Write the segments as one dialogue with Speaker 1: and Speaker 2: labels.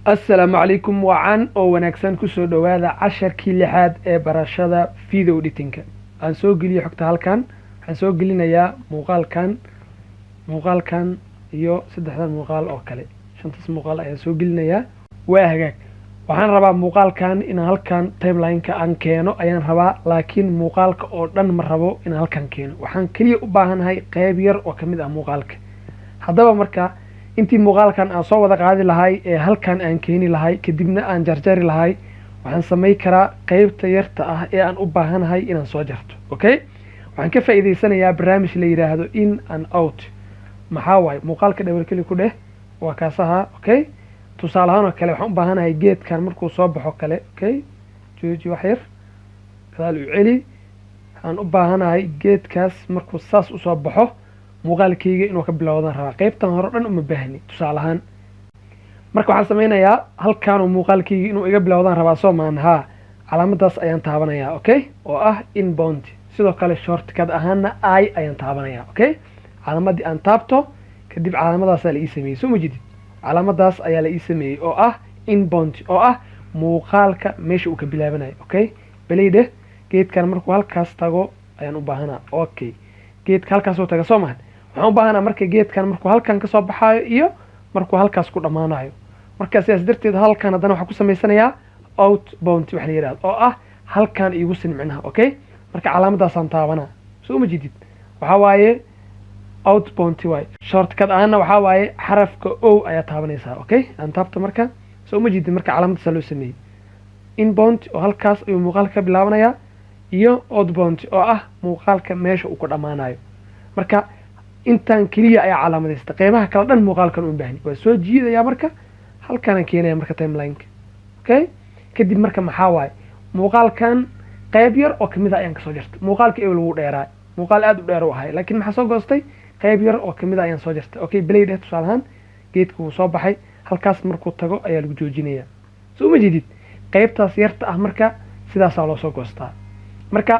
Speaker 1: السلام عليكم وعن oo wanaagsan ku soo dhawaada casharkii lixaad ee barashada video editing aan soo geliyo xogta halkan waxaan soo gelinayaa muuqaalkan iyo saddexdan muuqaal oo kale shantas muuqaal ayaan soo gelinayaa waa hagaag waxaan rabaa muuqaalkan in halkan timeline-ka aan keeno ayaan rabaa laakiin muuqaalka oo dhan ma rabo in halkan keeno waxaan kaliya u baahanahay qayb yar oo kamid ah muuqaalka haddaba marka intii muuqaalkan aan soo wada qaadi lahay ee halkan aan keeni lahay kadibna aan jarjari lahay waxaan sameey karaa qaybta yarta ah ee aan u baahanahay inaan soo jarto okay waxaan ka faa'iideysanayaa barnaamij la yiraahdo in and out maxaa waay muuqaalka double click ku dheh waa kaasaha okay tusaale ahaan kale waxaan u baahanahay geedkan markuu soo baxo kale okay jooji wax yar kadaal u celi waxaan u baahanahay geedkaas markuu saas u soo baxo muuqaalkayga inuu ka bilowdaan rabaa qaybtan hore dhan uma baahni tusaale ahaan marka waxaan sameynayaa halkaan oo muuqaalkayga inuu iga bilowdaan rabaa soo maaha calaamadaas ayaan taabanayaa okay oo ah inbound sidoo kale shortcut ahaana ayaan taabanayaa okay calaamadii aan taabto kadib calaamadaas la ii sameeyay soo ma jidid calaamadaas ayaa la ii sameeyay oo ah inbound oo ah muuqaalka meesha uu ka bilaabanayo okay baleyde geedkan markuu halkaas tago ayaan u baahanaa okay geedka halkaas oo taga soo maahan waxaan u baahanaa marka geedkan markuu halkan ka soo baxaayo iyo markuu halkaas ku dhamaanayo marka sidaas darteed halkan haddana waxaan ku samaysanayaa outbound wax la yiraahdo oo ah halkan iigu sinmicnaha okay marka calaamadaasaan taabanaa soo ma jidid waxaa waaye outbound waay shortcut ahaana waxaa waaye xarafka o ayaa taabanaysaa okay aan taabto marka soo ma jidid marka calaamadaasa loo sameeyey inbound oo halkaas ayuu muuqaalka ka bilaabanayaa iyo outbound oo ah muuqaalka meesha uu ku dhamaanayo marka intaan kaliya ayaa calaamadaysta qeybaha kala dhan muuqaalkan u baahni waa soo jiidaya marka halkaan keenaya marka timeline-ka okay kadib marka maxaa waaye muuqaalkan qayb yar oo kamid ah ayaan kasoo jartay muuqaalka ee lagu dheeraa muuqaal aad u dheer u ahay laakiin maxaa soo goostay qayb yar oo kamid ah ayaan soo jartay okay play deh tusaale ahaan geedka wuu soo baxay halkaas markuu tago ayaa lagu joojinayaa soo ma jeedid qaybtaas yarta ah marka sidaasaa loo soo goostaa marka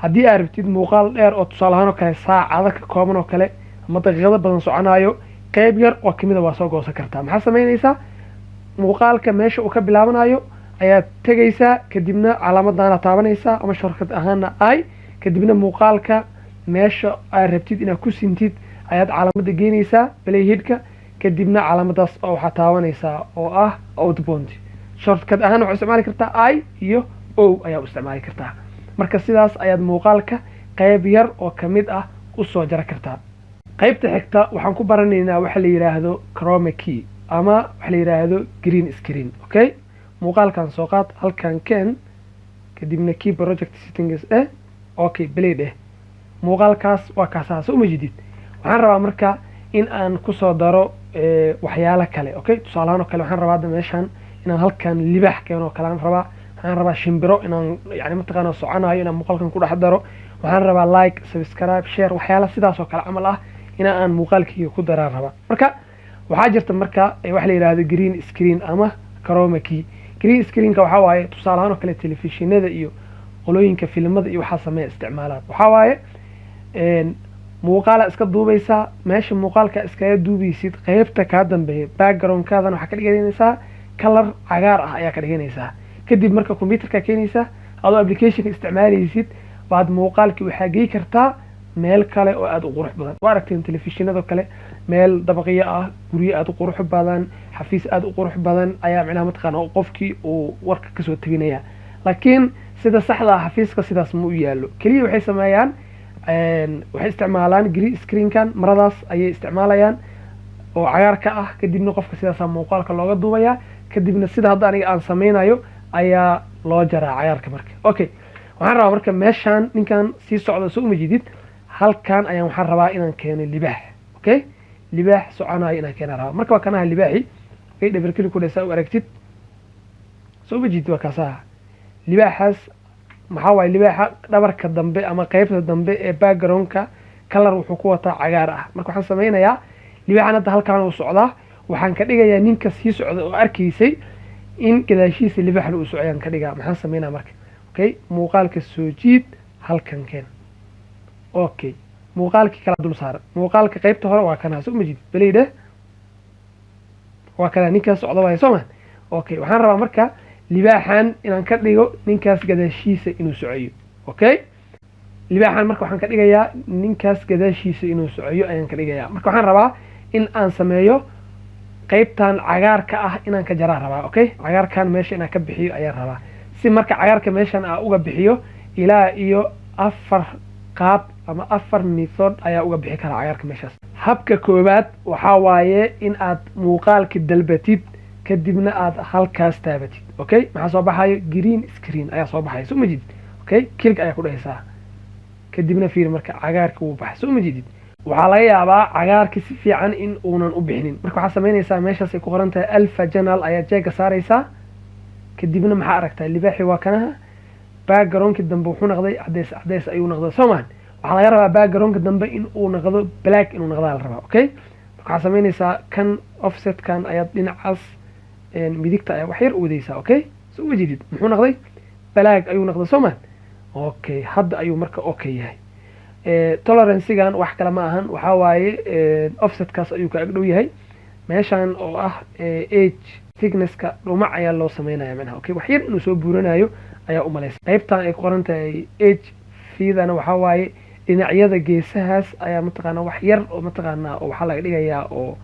Speaker 1: haddii aad rabtid muuqaal dheer oo tusaale ahaan oo kale saacado ka kooban oo kale ama daqiiqado badan soconayo qayb yar oo kamid ah waa soo goosan kartaa maxaa sameynaysaa muuqaalka meesha uu ka bilaabanayo ayaad tegaysaa kadibna calaamadaana taabanaysaa ama shortcut ahaana kadibna muuqaalka meesha aad rabtid inaad ku sintid ayaad calaamada geynaysaa playheadka kadibna calaamadaas oo waxaa taabanaysaa oo ah outbound shortcut ahaan waxaad isticmaali kartaa iyo o ayaa u isticmaali kartaa marka sidaas ayaad muuqaalka qayb yar oo kamid ah u soo jara kartaa qaybta xigta waxaan ku baranaynaa waxa la yiraahdo chroma key ama waxa la yiraahdo green screen okay muuqaalkan soo qaad halkan keen kadibna key project settings okay play deh muuqaalkaas waa kaasaas uma jidid waxaan rabaa marka in aan ku soo daro waxyaalo kale okay tusaale ahaan oo kale waxaan rabaa meeshan inaan halkan libax keeno kale aan rabaa waxaan rabaa shimbiro inaan yani mataqaana soconayo inaan muuqaalkan ku dhex daro waxaan rabaa like subscribe share waxyaalo sidaas oo kale camal ah in aan muuqaalkayga ku daraan rabaa marka waxaa jirta marka waxa la yiraahdo green screen ama chroma key green screen-ka waxaa waaye tusaale ahaan oo kale telefishinada iyo qolooyinka filimada iyo waxaa sameeya isticmaalaan waxaa waaye muuqaala iska duubaysaa meesha muuqaalka iskaga duubaysid qaybta kaa dambeeya background-kaadan waxaa ka dhiganaysaa color cagaar ah ayaa ka dhiganaysaa kadib marka computerka keenaysaa adoo applicationka isticmaalaysid baad muuqaalkii waxaa gey kartaa meel kale oo aad u qurux badan waa aragteen telefishinada kale meel dabaqyo ah guryo aad u qurux badan xafiis aad u qurux badan ayaa macnaha mataqaana qofkii uu warka kasoo teginaya laakiin sida saxda ah xafiiska sidaas ma u yaalo kaliya waxay sameeyaan waxay isticmaalaan green screen-kan maradaas ayay isticmaalayaan oo cagaarka ah kadibna qofka sidaasaa muuqaalka looga duubayaa kadibna sida hadda aniga aan sameynayo ayaa loo jaraa cagaarka marka okay waxaan rabaa marka meeshaan ninkan sii socda soo uma jidid halkan ayaan waxaan rabaa inaan keeno libaax okay libaax soconayo inaan keena rabaa marka waa kanaha libaaxi okay double click ku dhesa u aragtid soo uma jidid waa kaasaha libaaxaas maxaa waaye libaaxa dhabarka dambe ama qaybta dambe ee background-ka color wuxuu ku wataa cagaar ah marka waxaan sameynayaa libaaxan hadda halkaan uu socdaa waxaan ka dhigayaa ninka sii socda oo arkaysay in gadaashiisa libaaxna uu socdaan ka dhigaa maxaan sameynaa marka okay muuqaalka soo jiid halkan keen okay muuqaalkii kala dul saaran muuqaalka qaybta hore waa kana soo ma jid baleyda waa kana ninka socda waaye soo ma okay waxaan rabaa marka libaaxan inaan ka dhigo ninkaas gadaashiisa inuu socoyo okay libaaxan marka waxaan ka dhigayaa ninkaas gadaashiisa inuu socoyo ayaan ka dhigayaa marka waxaan rabaa in aan sameeyo qaybtan cagaarka ah inaan ka jaraa rabaa okay cagaarkan meesha inaan ka bixiyo ayaan rabaa si marka cagaarka meeshan aan uga bixiyo ilaa iyo 4 qaab ama 4 method ayaa uga bixi karaa cagaarka meeshaas habka koobaad waxaa waaye in aad muuqaalka dalbatid kadibna aad halkaas taabatid okay maxaa soo baxayo green screen ayaa soo baxaya soo ma jeedid okay click ayaa ku dhahaysaa kadibna fiir marka cagaarka wuu baxay soo ma jeedid waxaa laga yaabaa cagaarka si fiican in uunan u bixinin marka waxaa samaynaysaa meeshaas ay ku qoran tahay alpha channel ayaa jeega saaraysaa kadibna maxaa aragtaa libaaxi waa kanaha backgroundki dambe wuxuu noqday cadays ayuu noqday soomaan waxaa laga rabaa backgroundka dambe in uu noqdo black inuu noqdaa la rabaa okay marka waxaa samaynaysaa kan offset kan ayaad dhinacaas midigta ayaa wax yar u wadaysaa okay soo ma jeedid muxuu noqday black ayuu noqday soomaan okay hadda ayuu marka okay yahay tolerancegan wax kale ma ahan waxaa waaye offsetkaas ayuu ka agdhow yahay meeshan oo ah age thicknesska dhumac ayaa loo sameynaya macnaha okay wax yar inuu soo buuranayo ayaa u malaysa qaybtan ay ku qoran tahay age fiidana waxaa waaye dhinacyada geesahaas ayaa mataqaanaa wax yar oo mataqaanaa oo waxaa laga dhigayaa oo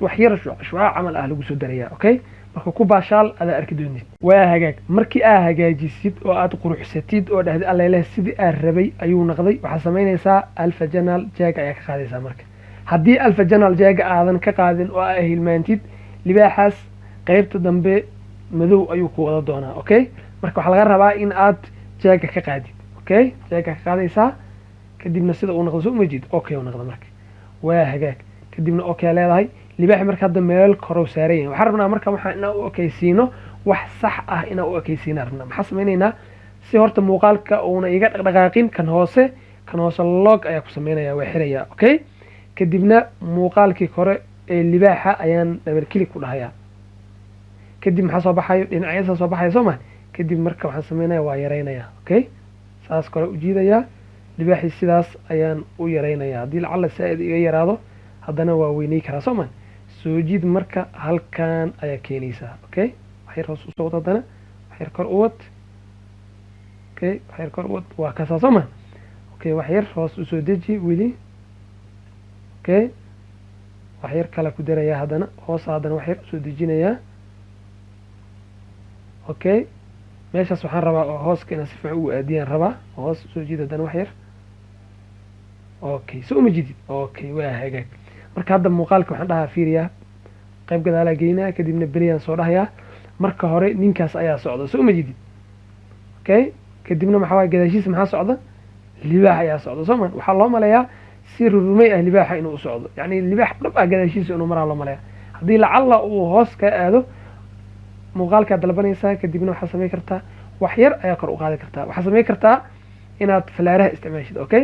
Speaker 1: wax yar shucaac camal ah lagu soo darayaa okay marka ku baashaal adaa arki doonid waa hagaag markii aad hagaajisid oo aad quruxsatid oo dhahdi alleleh sidii aad rabay ayuu noqday waxaa samaynaysaa alpha channel jag ayaa ka qaadaysaa marka haddii alpha channel jaga aadan ka qaadin oo aa hilmaantid libaaxaas qaybta dambe madow ayuu ku wada doonaa okay marka waxaa laga rabaa in aad jaga ka qaadid okay jaga ka qaadaysaa kadibna sida uu noqdo soo umajid okay uu noqdo marka waa hagaag kadibna okay leedahay libaaxi marka hadda meel korow saaran yahay waxaan rabnaa marka waxaan inaan u ekaysiino wax sax ah inaan u ekaysiina rabnaa maxaa samaynaynaa si horta muuqaalka uuna iga dhaqdhaqaaqin kan hoose log ayaa ku samaynayaa waa xirayaa okay kadibna muuqaalkii kore ee libaaxa ayaan double click ku dhahayaa kadib maxaa soo baxayo dhinacyada soo baxaya soo ma kadib marka waxaan samaynayaa waa yaraynayaa okay saas kale u jiidayaa libaaxi sidaas ayaan u yaraynayaa haddii lacala saaid iga yaraado haddana waa weynay karaa soo ma soo jiid marka halkan ayaa keenaysaa okay wax yar hoos usoo wad haddana wax yar kor u wad okay wax yar kor u wad waa kasaa soo ma okay wax yar hoos usoo deji weli okay wax yar kale ku darayaa haddana hoos haddana wax yar usoo dejinayaa okay meeshaas waxaan rabaa oo hooska inaan si fiican ugu aadiyaan rabaa hoos usoo jiid haddana wax yar okay soo ma jidid okay waa hagaag marka hadda muuqaalka waxaan dhahaa fiiriyaa qayb gadaalaa geynaa kadibna beriyaan soo dhahayaa marka hore ninkaas ayaa socda soo ma jidid okay kadibna maxaa waay gadaashiisa maxaa socda libaax ayaa socda soo ma waxaa loo maleeyaa si rurumay ah libaaxa inuu u socdo yacni libaax dhab ah gadaashiisa inuu maraa loo maleeyaa haddii lacalla uu hoos ka aado muuqaalkaa dalbanaysaa kadibna waxaa samayn kartaa wax yar ayaa kor u qaadi kartaa waxaa samayn kartaa inaad falaaraha isticmaashid okay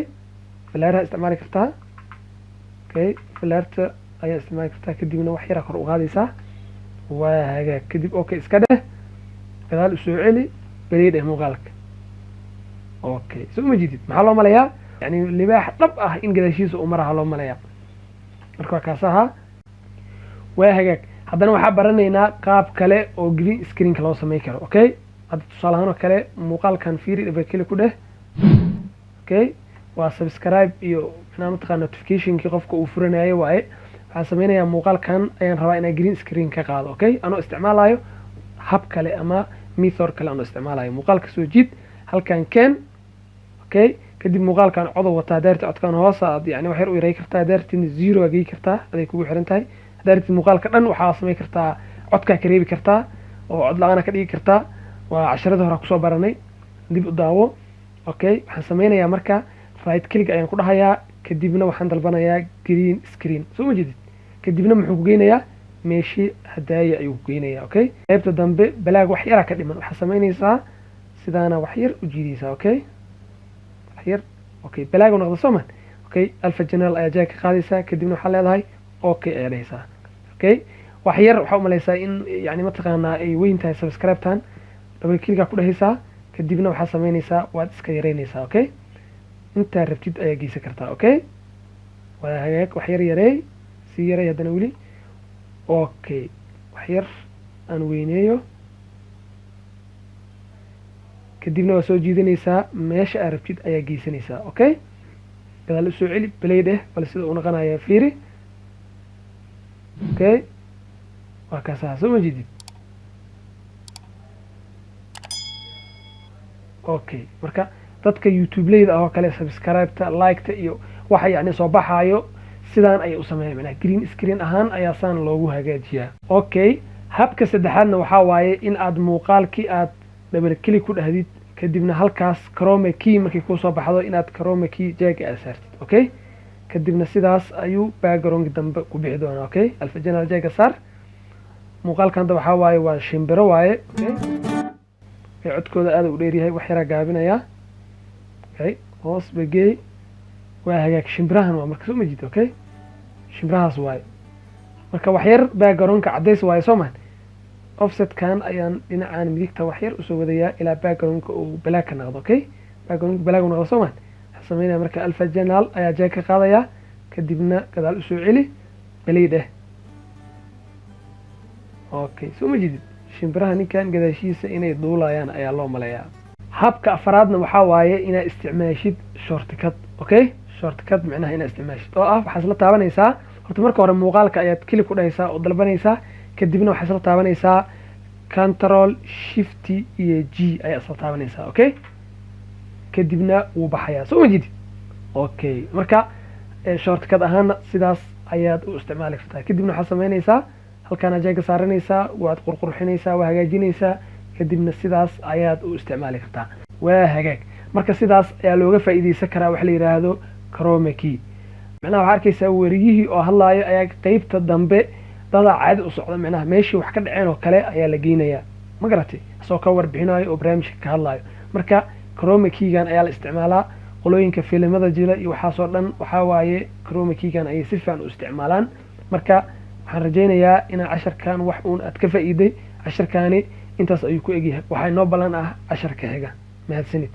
Speaker 1: falaaraha isticmaali kartaa okay falaarta ayaa isticmaali kartaa kadibna wax yara kor u qaadaysaa waa hagaag kadib okay iska dheh gadaal u soo celi beri dheh muuqaalka okay soo ma jidid maxaa loo maleeyaa yani libaax dhab ah in gadaashiisa uu maraha loo maleeyaa marka waa kaas ahaa waa hagaag haddana waxaa baranaynaa qaab kale oo green screenka loo samayn karo okay hadda tusaale ahaan oo kale muuqaalkan fiiri dhabarkeli ku dheh okay waa subscribe iyo inaa mataqaa notificationkii qofka uu furanayo waaye waxaan sameynayaa muuqaalkan ayaan rabaa inaa green screen ka qaado okay anoo isticmaalayo hab kale ama method kale anoo isticmaalayo muuqaalka soo jiid halkan keen okay kadib muuqaalkan codow wataa daarti codkan hoos aad yani wax yar u yaray kartaa daartin zero aa gey kartaa aday kugu xiran tahay daarti muuqaalka dhan waxaa samayn kartaa codkaa ka reebi kartaa oo cod la-aana ka dhigi kartaa waa casharada hore kusoo baranay dib u daawo okay waxaan sameynayaa marka right click ayaan ku dhahayaa kadibna waxaan dalbanayaa green screen soo ma jeedid kadibna muxuu ku geynayaa meeshii hadaaya ayuu ku geynayaa okay qaybta dambe balaag wax yaraa ka dhiman waxaa samaynaysaa sidaana wax yar u jiidaysaa okay wax yar okay balaag u noqda soo ma okay alpha channel ayaa jaag ka qaadaysaa kadibna waxaa leedahay okay ayaa dhahaysaa okay wax yar waxaa u malaysaa in yani mataqaanaa ay weyn tahay subscribe-tan double click ku dhahaysaa kadibna waxaa samaynaysaa waad iska yaraynaysaa okay intaa rabtid ayaa geysan kartaa okay waa hagaag wax yar yareey sii yaray haddana weli okay wax yar aan weyneeyo kadibna waa soo jiidanaysaa meesha aad rabtid ayaa geysanaysaa okay gadaal usoo celi play dheh bal sida uu noqonaya fiiri okay waa kaasaa soo ma jeedid okay marka dadka youtube-leyda ah oo kale subscribe-ta like-ta iyo waxa yacni soo baxaayo sidaan ayay u sameeyaan macnaha green screen ahaan ayaa saan loogu hagaajiyaa okay habka saddexaadna waxaa waaye in aad muuqaalkii aad double click ku dhahdid kadibna halkaas chroma key markay kusoo baxdo inaad chroma key jaaga aad saartid okay kadibna sidaas ayuu background dambe ku bixi doonaa okay alfa general jaaga saar muuqaalkan hadda waxaa waaye waa shimbiro waaye okay codkooda aad u dheer yahay wax yaraa gaabinayaa okay hoos bagey waa hagaag shimbirahan waa marka soo ma jid okay shimbirahaas waaye marka wax yar backgroundka cadays waaye soo maan offsetkan ayaan dhinacaan midigta wax yar usoo wadayaa ilaa backgroundka uu black ka noqdo okay backgroundka black uu noqdo soo maan waxaan sameynaya marka alpha general ayaa jaag ka qaadaya kadibna gadaal usoo celi play dheh okay soo ma jidid shimbiraha ninkan gadaashiisa inay duulayaan ayaa loo maleeyaa habka afraadna waxaa waaye inaad isticmaashid shortcut okay shortcut macnaha inaad isticmaashid oo ah waxaad isla taabanaysaa horta marka hore muuqaalka ayaad click ku dhahaysaa oo dalbanaysaa kadibna waxaad isla taabanaysaa control shift iyo g ayaa isla taabanaysaa okay kadibna wuu baxayaa soo ma jidid okay marka shortcut ahaana sidaas ayaad u isticmaali kartaa kadibna waxaad sameynaysaa halkaana jaaga saaranaysaa waad qurqurxinaysaa waa hagaajinaysaa kadibna sidaas ayaad u isticmaali kartaa waa hagaag marka sidaas ayaa looga faa'iidaysan karaa waxa la yidhaahdo chroma key macnaha waxaa arkaysaa wariyihii oo hadlaayo ayaa qeybta dambe dadaa caadi u socda macnaha meeshii wax ka dhaceen oo kale ayaa la geynayaa ma garatay asoo ka warbixinayo oo barnaamijka ka hadlaayo marka chroma keygan ayaa la isticmaalaa qolooyinka filimada jira iyo waxaasoo dhan waxaa waaye chroma keygan ayay si fiican u isticmaalaan marka waxaan rajaynayaa inaa casharkan wax uun aad ka faa'iiday casharkaani intaas ayuu ku egyahay waxaa inoo ballan ah casharka xiga mahadsanid